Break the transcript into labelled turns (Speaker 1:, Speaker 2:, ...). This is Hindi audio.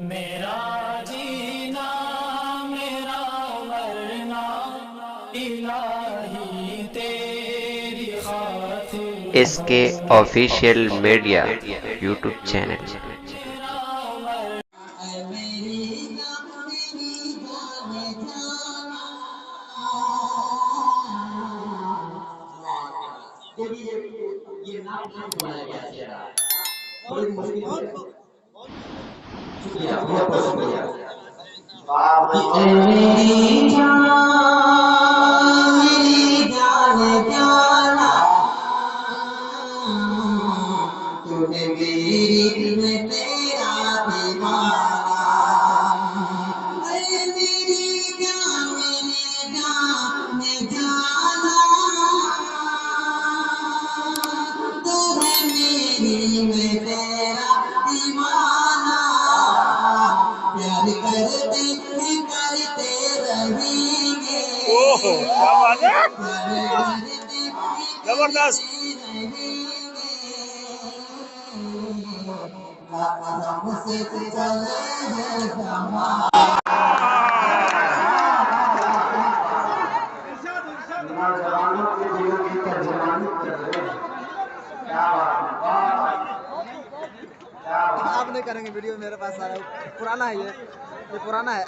Speaker 1: मेरा जीना मेरा मरना इलाही तेरी खातिर
Speaker 2: SK official media YouTube channel.
Speaker 3: ये नाम बनाया गया चेहरा बड़ी मुश्किल है। शुक्रिया, बहुत बहुत शुक्रिया। मेरी जान प्यारा तूने मेरी में तेरा दीवाना मेरी जान में जाना तू है मेरी में तेरा दीवाना प्यार करते रहेंगे।
Speaker 4: ओहो क्या बात है, जबरदस्त।
Speaker 3: नौजवानों के दिलों की तर्जुमानी कर रहे हैं। क्या बात है।
Speaker 5: आप नहीं करेंगे वीडियो, मेरे पास सारा पुराना है, ये पुराना है।